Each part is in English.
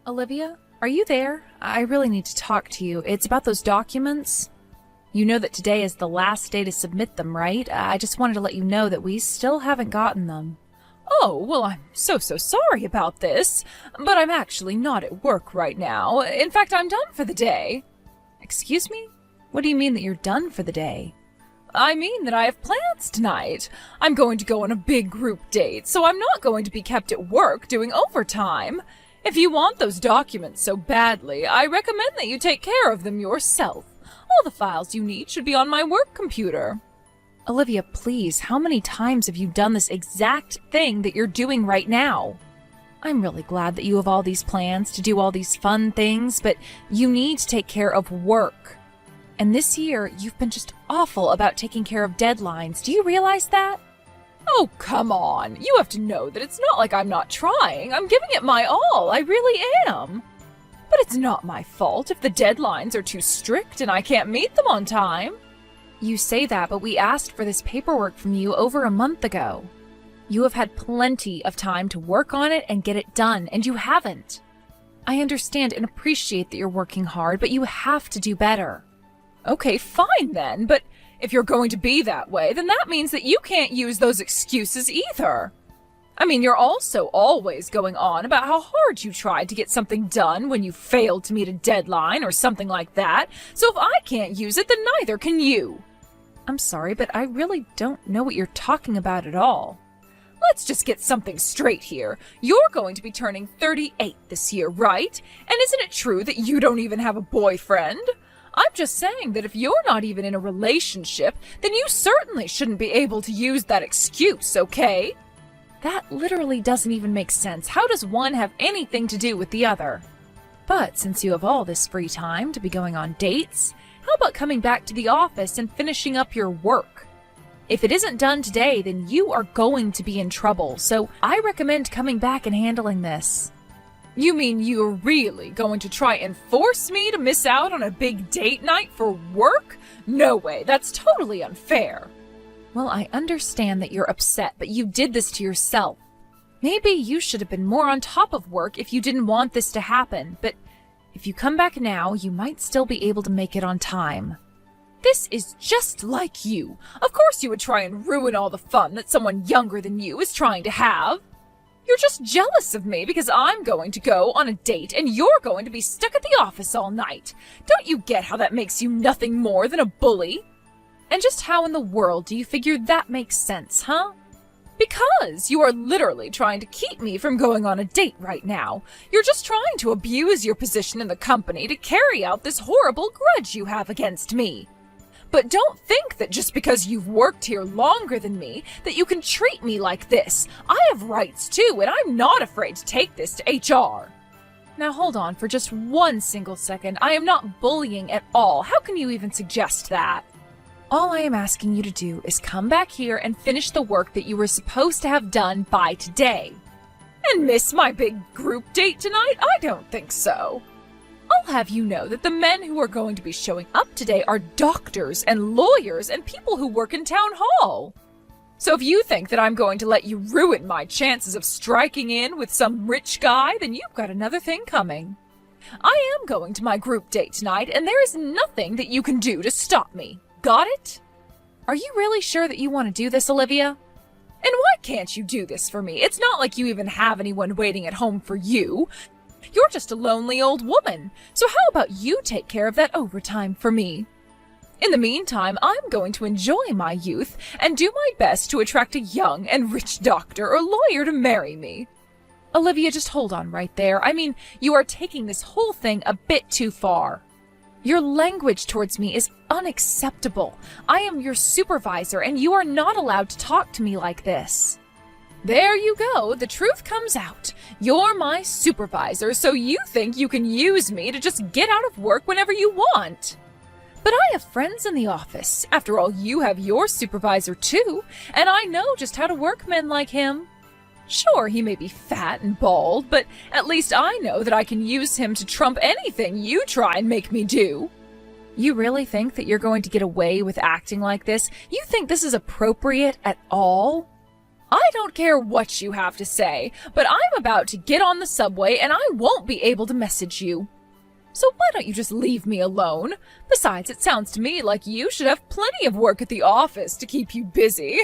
Olivia, are you there? I really need to talk to you. It's about those documents. You know that today is the last day to submit them, right? I just wanted to let you know that we still haven't gotten them. Oh, well, I'm so sorry about this, but I'm actually not at work right now. In fact, I'm done for the day. Excuse me? What do you mean that you're done for the day? I mean that I have plans tonight. I'm going to go on a big group date, so I'm not going to be kept at work doing overtime. If you want those documents so badly, I recommend that you take care of them yourself. All the files you need should be on my work computer. Olivia, please, how many times have you done this exact thing that you're doing right now? I'm really glad that you have all these plans to do all these fun things, but you need to take care of work. And this year, you've been just awful about taking care of deadlines. Do you realize that? Oh, come on. You have to know that it's not like I'm not trying. I'm giving it my all. I really am. But it's not my fault if the deadlines are too strict and I can't meet them on time. You say that, but we asked for this paperwork from you over a month ago. You have had plenty of time to work on it and get it done, and you haven't. I understand and appreciate that you're working hard, but you have to do better. Okay, fine then, but if you're going to be that way, then that means that you can't use those excuses either. I mean, you're also always going on about how hard you tried to get something done when you failed to meet a deadline or something like that, so if I can't use it, then neither can you. I'm sorry, but I really don't know what you're talking about at all. Let's just get something straight here. You're going to be turning 38 this year, right? And isn't it true that you don't even have a boyfriend? I'm just saying that if you're not even in a relationship, then you certainly shouldn't be able to use that excuse, okay? That literally doesn't even make sense. How does one have anything to do with the other? But since you have all this free time to be going on dates, how about coming back to the office and finishing up your work? If it isn't done today, then you are going to be in trouble, so I recommend coming back and handling this. You mean you're really going to try and force me to miss out on a big date night for work? No way, that's totally unfair. Well, I understand that you're upset, but you did this to yourself. Maybe you should have been more on top of work if you didn't want this to happen, but if you come back now, you might still be able to make it on time. This is just like you. Of course you would try and ruin all the fun that someone younger than you is trying to have. You're just jealous of me because I'm going to go on a date and you're going to be stuck at the office all night. Don't you get how that makes you nothing more than a bully? And just how in the world do you figure that makes sense, huh? Because you are literally trying to keep me from going on a date right now. You're just trying to abuse your position in the company to carry out this horrible grudge you have against me. But don't think that just because you've worked here longer than me, that you can treat me like this. I have rights too, and I'm not afraid to take this to HR. Now hold on for just one single second. I am not bullying at all. How can you even suggest that? All I am asking you to do is come back here and finish the work that you were supposed to have done by today. And miss my big group date tonight? I don't think so. I'll have you know that the men who are going to be showing up today are doctors and lawyers and people who work in town hall. So if you think that I'm going to let you ruin my chances of striking in with some rich guy, then you've got another thing coming. I am going to my group date tonight, and there is nothing that you can do to stop me. Got it? Are you really sure that you want to do this, Olivia? And why can't you do this for me? It's not like you even have anyone waiting at home for you. You're just a lonely old woman. So how about you take care of that overtime for me? In the meantime, I'm going to enjoy my youth and do my best to attract a young and rich doctor or lawyer to marry me. Olivia, just hold on right there. I mean, you are taking this whole thing a bit too far. Your language towards me is unacceptable. I am your supervisor, and you are not allowed to talk to me like this. There you go. The truth comes out. You're my supervisor, so you think you can use me to just get out of work whenever you want. But I have friends in the office. After all, you have your supervisor too, and I know just how to work men like him. Sure, he may be fat and bald, but at least I know that I can use him to trump anything you try and make me do. You really think that you're going to get away with acting like this? You think this is appropriate at all? I don't care what you have to say, but I'm about to get on the subway and I won't be able to message you. So why don't you just leave me alone? Besides, it sounds to me like you should have plenty of work at the office to keep you busy.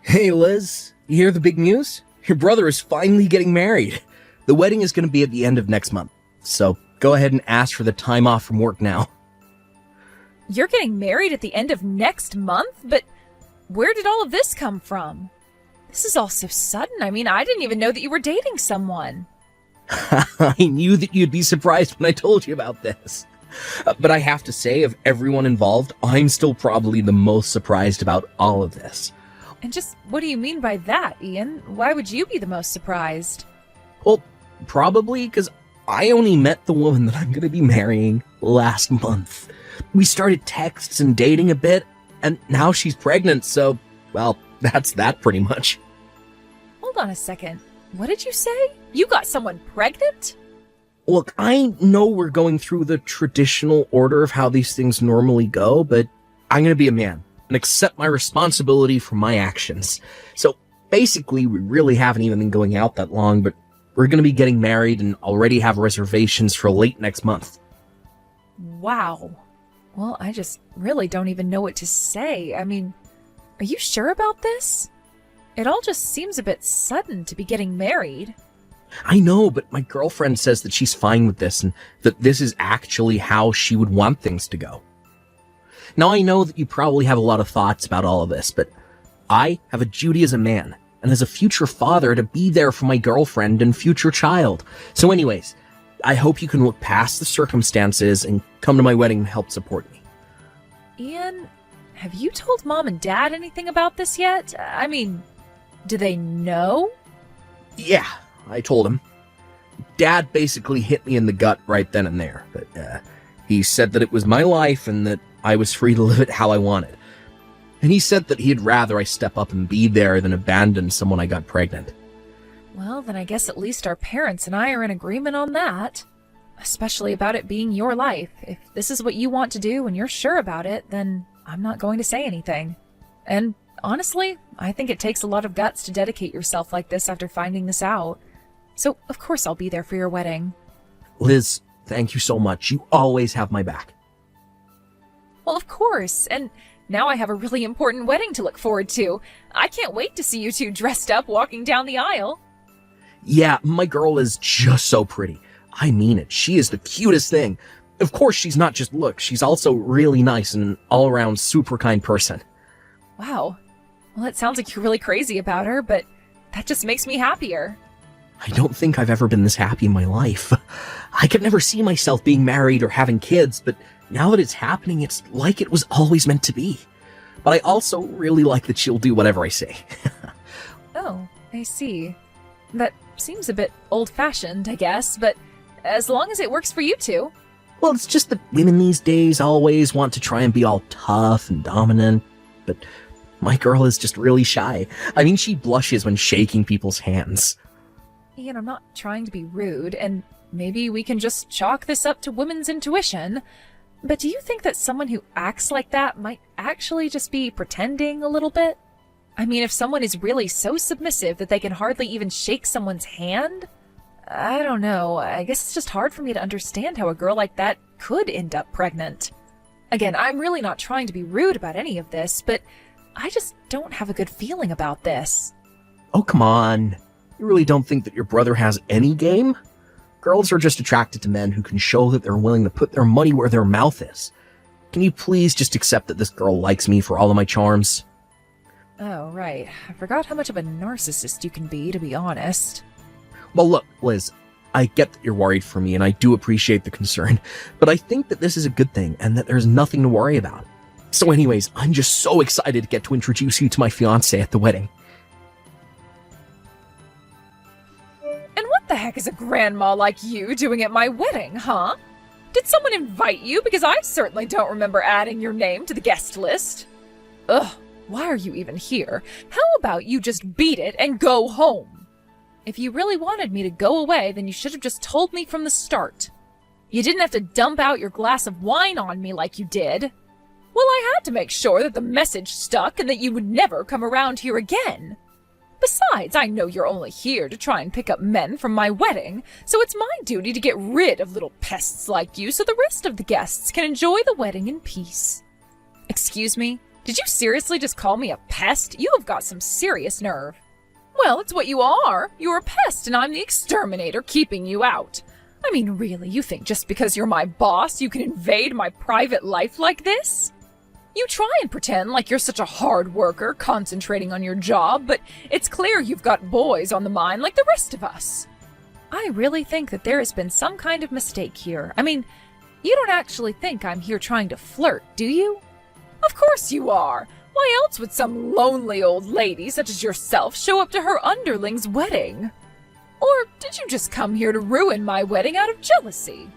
Hey, Liz, you hear the big news? Your brother is finally getting married. The wedding is going to be at the end of next month, so go ahead and ask for the time off from work now. You're getting married at the end of next month? But where did all of this come from? This is all so sudden. I mean, I didn't even know that you were dating someone. I knew that you'd be surprised when I told you about this. But I have to say, of everyone involved, I'm still probably the most surprised about all of this. And just what do you mean by that, Ian? Why would you be the most surprised? Well, probably because I only met the woman that I'm going to be marrying last month. We started texts and dating a bit, and now she's pregnant, so, well, that's that pretty much. Hold on a second. What did you say? You got someone pregnant? Look, I know we're going through the traditional order of how these things normally go, but I'm going to be a man and accept my responsibility for my actions. So, basically, we really haven't even been going out that long, but we're going to be getting married and already have reservations for late next month. Wow. Well, I just really don't even know what to say. I mean, are you sure about this? It all just seems a bit sudden to be getting married. I know, but my girlfriend says that she's fine with this and that this is actually how she would want things to go. Now, I know that you probably have a lot of thoughts about all of this, but I have a duty as a man and as a future father to be there for my girlfriend and future child. So anyways, I hope you can look past the circumstances and come to my wedding and help support me. Ian, have you told Mom and Dad anything about this yet? I mean, do they know? Yeah, I told him. Dad basically hit me in the gut right then and there, but he said that it was my life and that I was free to live it how I wanted. And he said that he'd rather I step up and be there than abandon someone I got pregnant. Well, then I guess at least our parents and I are in agreement on that. Especially about it being your life. If this is what you want to do and you're sure about it, then I'm not going to say anything. And honestly, I think it takes a lot of guts to dedicate yourself like this after finding this out. So, of course I'll be there for your wedding. Liz, thank you so much. You always have my back. Well, of course. And now I have a really important wedding to look forward to. I can't wait to see you two dressed up walking down the aisle. Yeah, my girl is just so pretty. I mean it. She is the cutest thing. Of course, she's not just looks. She's also really nice and an all-around super kind person. Wow. Well, it sounds like you're really crazy about her, but that just makes me happier. I don't think I've ever been this happy in my life. I could never see myself being married or having kids, but now that it's happening, it's like it was always meant to be. But I also really like that she'll do whatever I say. Oh, I see. That seems a bit old-fashioned, I guess, but as long as it works for you two. Well, it's just that women these days always want to try and be all tough and dominant, but my girl is just really shy. I mean, she blushes when shaking people's hands. Ian, I'm not trying to be rude, and maybe we can just chalk this up to women's intuition, but do you think that someone who acts like that might actually just be pretending a little bit? I mean, if someone is really so submissive that they can hardly even shake someone's hand? I don't know. I guess it's just hard for me to understand how a girl like that could end up pregnant. Again, I'm really not trying to be rude about any of this, but I just don't have a good feeling about this. Oh, come on. You really don't think that your brother has any game? Girls are just attracted to men who can show that they're willing to put their money where their mouth is. Can you please just accept that this girl likes me for all of my charms? Oh, right. I forgot how much of a narcissist you can be, to be honest. Well, look, Liz, I get that you're worried for me, and I do appreciate the concern, but I think that this is a good thing, and that there's nothing to worry about. So anyways, I'm just so excited to get to introduce you to my fiancé at the wedding. And what the heck is a grandma like you doing at my wedding, huh? Did someone invite you? Because I certainly don't remember adding your name to the guest list. Ugh, why are you even here? How about you just beat it and go home? If you really wanted me to go away, then you should have just told me from the start. You didn't have to dump out your glass of wine on me like you did. Well, I had to make sure that the message stuck and that you would never come around here again. Besides, I know you're only here to try and pick up men from my wedding, so it's my duty to get rid of little pests like you so the rest of the guests can enjoy the wedding in peace. Excuse me? Did you seriously just call me a pest? You have got some serious nerve. Well, it's what you are. You're a pest and I'm the exterminator keeping you out. I mean, really, you think just because you're my boss you can invade my private life like this? You try and pretend like you're such a hard worker, concentrating on your job, but it's clear you've got boys on the mind like the rest of us. I really think that there has been some kind of mistake here. I mean, you don't actually think I'm here trying to flirt, do you? Of course you are. Why else would some lonely old lady such as yourself show up to her underling's wedding? Or did you just come here to ruin my wedding out of jealousy?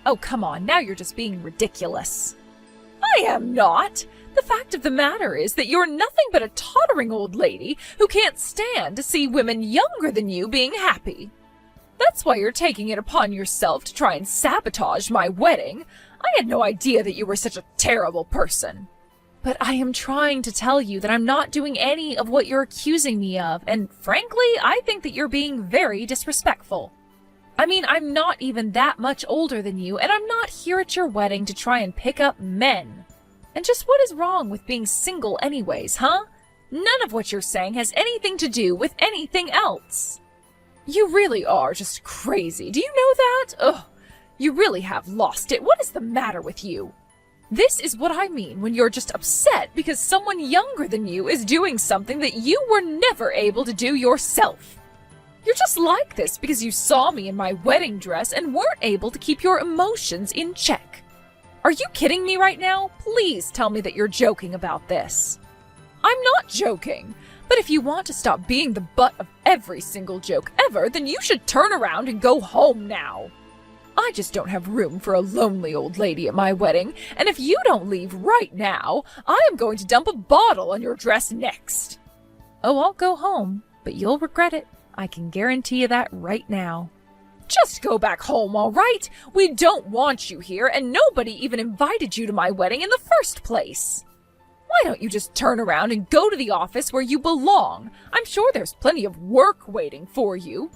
Oh, come on, now you're just being ridiculous. I am not. The fact of the matter is that you're nothing but a tottering old lady who can't stand to see women younger than you being happy. That's why you're taking it upon yourself to try and sabotage my wedding. I had no idea that you were such a terrible person. But I am trying to tell you that I'm not doing any of what you're accusing me of, and frankly, I think that you're being very disrespectful. I mean, I'm not even that much older than you, and I'm not here at your wedding to try and pick up men. And just what is wrong with being single anyways, huh? None of what you're saying has anything to do with anything else. You really are just crazy. Do you know that? Ugh, you really have lost it. What is the matter with you? This is what I mean when you're just upset because someone younger than you is doing something that you were never able to do yourself. You're just like this because you saw me in my wedding dress and weren't able to keep your emotions in check. Are you kidding me right now? Please tell me that you're joking about this. I'm not joking, but if you want to stop being the butt of every single joke ever, then you should turn around and go home now. I just don't have room for a lonely old lady at my wedding, and if you don't leave right now, I am going to dump a bottle on your dress next. Oh, I'll go home, but you'll regret it. I can guarantee you that right now. Just go back home, all right? We don't want you here, and nobody even invited you to my wedding in the first place. Why don't you just turn around and go to the office where you belong? I'm sure there's plenty of work waiting for you.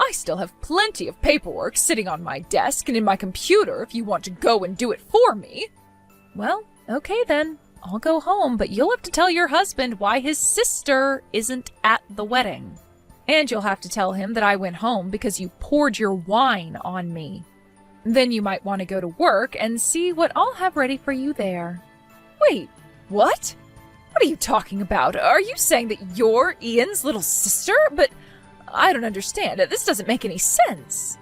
I still have plenty of paperwork sitting on my desk and in my computer if you want to go and do it for me. Well, okay then. I'll go home, but you'll have to tell your husband why his sister isn't at the wedding. And you'll have to tell him that I went home because you poured your wine on me. Then you might want to go to work and see what I'll have ready for you there. Wait, what? What are you talking about? Are you saying that you're Ian's little sister? But I don't understand. This doesn't make any sense.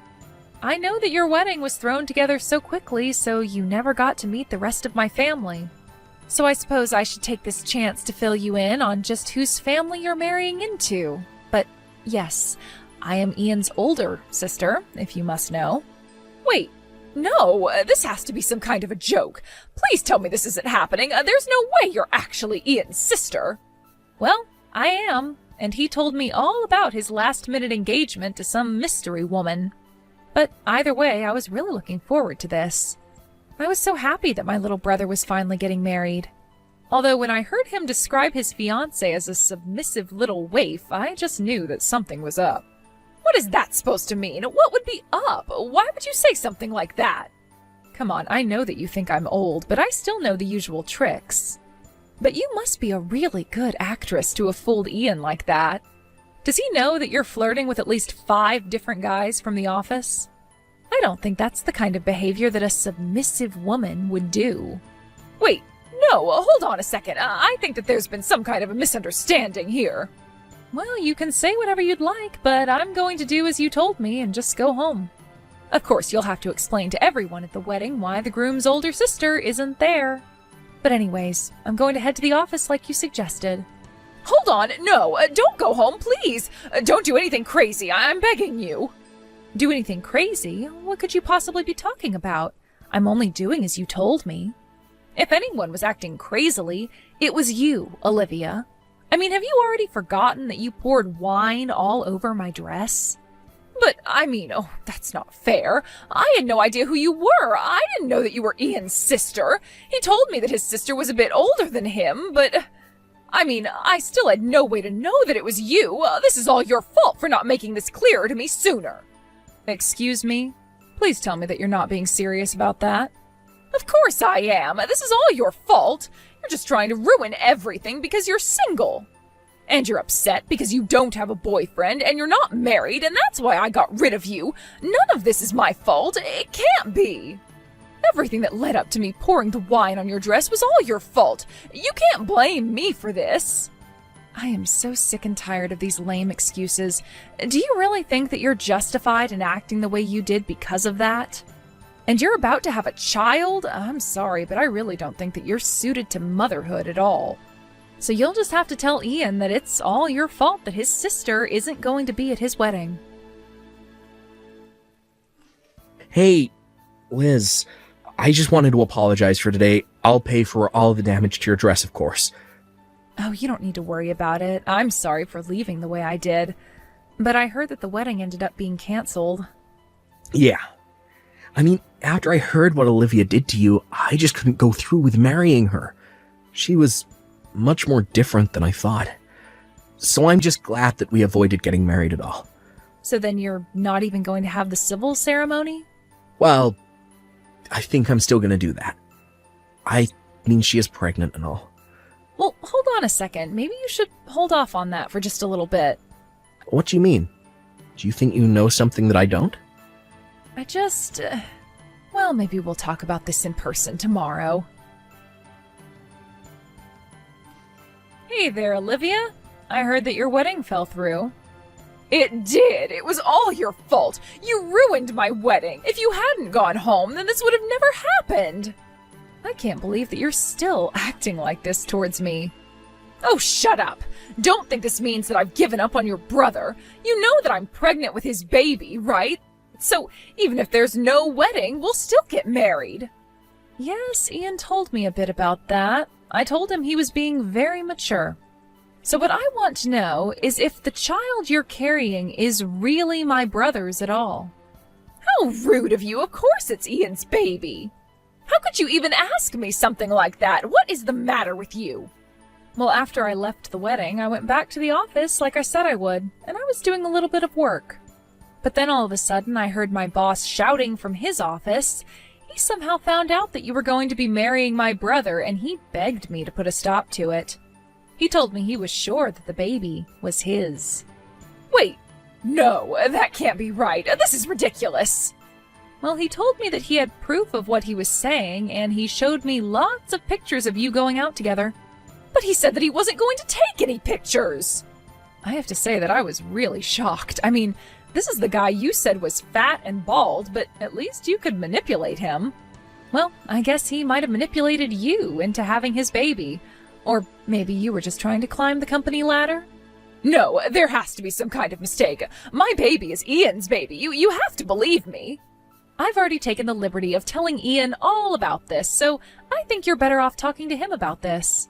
I know that your wedding was thrown together so quickly, so you never got to meet the rest of my family. So I suppose I should take this chance to fill you in on just whose family you're marrying into. But yes, I am Ian's older sister, if you must know. Wait, no, this has to be some kind of a joke. Please tell me this isn't happening. There's no way you're actually Ian's sister. Well, I am, and he told me all about his last-minute engagement to some mystery woman. But either way, I was really looking forward to this. I was so happy that my little brother was finally getting married. Although when I heard him describe his fiancée as a submissive little waif, I just knew that something was up. What is that supposed to mean? What would be up? Why would you say something like that? Come on, I know that you think I'm old, but I still know the usual tricks. But you must be a really good actress to have fooled Ian like that. Does he know that you're flirting with at least 5 different guys from the office? I don't think that's the kind of behavior that a submissive woman would do. Wait, no, hold on a second. I think that there's been some kind of a misunderstanding here. Well, you can say whatever you'd like, but I'm going to do as you told me and just go home. Of course, you'll have to explain to everyone at the wedding why the groom's older sister isn't there. But anyways, I'm going to head to the office like you suggested. Hold on, no, don't go home, please. Don't do anything crazy, I'm begging you. Do anything crazy? What could you possibly be talking about? I'm only doing as you told me. If anyone was acting crazily, it was you, Olivia. I mean, have you already forgotten that you poured wine all over my dress? But, oh, that's not fair. I had no idea who you were. I didn't know that you were Ian's sister. He told me that his sister was a bit older than him, but... I still had no way to know that it was you. This is all your fault for not making this clearer to me sooner. Excuse me? Please tell me that you're not being serious about that. Of course I am. This is all your fault. You're just trying to ruin everything because you're single. And you're upset because you don't have a boyfriend and you're not married, and that's why I got rid of you. None of this is my fault. It can't be. Everything that led up to me pouring the wine on your dress was all your fault. You can't blame me for this. I am so sick and tired of these lame excuses. Do you really think that you're justified in acting the way you did because of that? And you're about to have a child? I'm sorry, but I really don't think that you're suited to motherhood at all. So you'll just have to tell Ian that it's all your fault that his sister isn't going to be at his wedding. Hey, Liz, I just wanted to apologize for today. I'll pay for all the damage to your dress, of course. Oh, you don't need to worry about it. I'm sorry for leaving the way I did. But I heard that the wedding ended up being canceled. Yeah. After I heard what Olivia did to you, I just couldn't go through with marrying her. She was much more different than I thought. So I'm just glad that we avoided getting married at all. So then you're not even going to have the civil ceremony? Well, I think I'm still gonna do that. She is pregnant and all. Well, hold on a second. Maybe you should hold off on that for just a little bit. What do you mean? Do you think you know something that I don't? I just... well, maybe we'll talk about this in person tomorrow. Hey there, Olivia. I heard that your wedding fell through. It did. It was all your fault. You ruined my wedding. If you hadn't gone home, then this would have never happened. I can't believe that you're still acting like this towards me. Oh, shut up. Don't think this means that I've given up on your brother. You know that I'm pregnant with his baby, right? So even if there's no wedding, we'll still get married. Yes, Ian told me a bit about that. I told him he was being very mature. So what I want to know is if the child you're carrying is really my brother's at all. How rude of you. Of course it's Ian's baby. How could you even ask me something like that? What is the matter with you? Well, after I left the wedding, I went back to the office like I said I would, and I was doing a little bit of work. But then all of a sudden, I heard my boss shouting from his office. He somehow found out that you were going to be marrying my brother, and he begged me to put a stop to it. He told me he was sure that the baby was his. Wait, no, that can't be right. This is ridiculous. Well, he told me that he had proof of what he was saying, and he showed me lots of pictures of you going out together. But he said that he wasn't going to take any pictures. I have to say that I was really shocked. This is the guy you said was fat and bald, but at least you could manipulate him. Well, I guess he might have manipulated you into having his baby. Or maybe you were just trying to climb the company ladder? No, there has to be some kind of mistake. My baby is Ian's baby. You have to believe me. I've already taken the liberty of telling Ian all about this, so I think you're better off talking to him about this.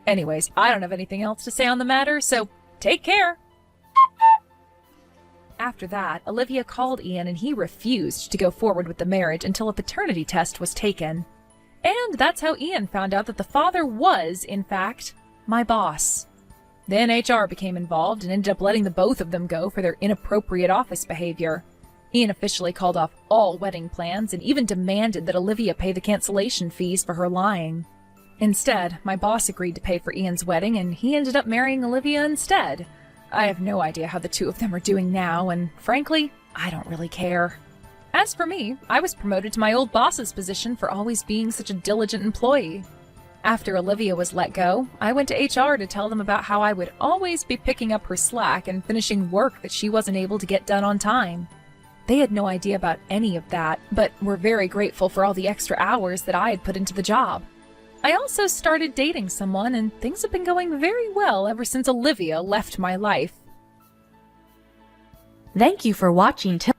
Anyways, I don't have anything else to say on the matter, so take care. After that, Olivia called Ian and he refused to go forward with the marriage until a paternity test was taken. And that's how Ian found out that the father was, in fact, my boss. Then HR became involved and ended up letting the both of them go for their inappropriate office behavior. Ian officially called off all wedding plans and even demanded that Olivia pay the cancellation fees for her lying. Instead, my boss agreed to pay for Ian's wedding and he ended up marrying Olivia instead. I have no idea how the two of them are doing now, and frankly, I don't really care. As for me, I was promoted to my old boss's position for always being such a diligent employee. After Olivia was let go, I went to HR to tell them about how I would always be picking up her slack and finishing work that she wasn't able to get done on time. They had no idea about any of that, but were very grateful for all the extra hours that I had put into the job. I also started dating someone, and things have been going very well ever since Olivia left my life. Thank you for watching till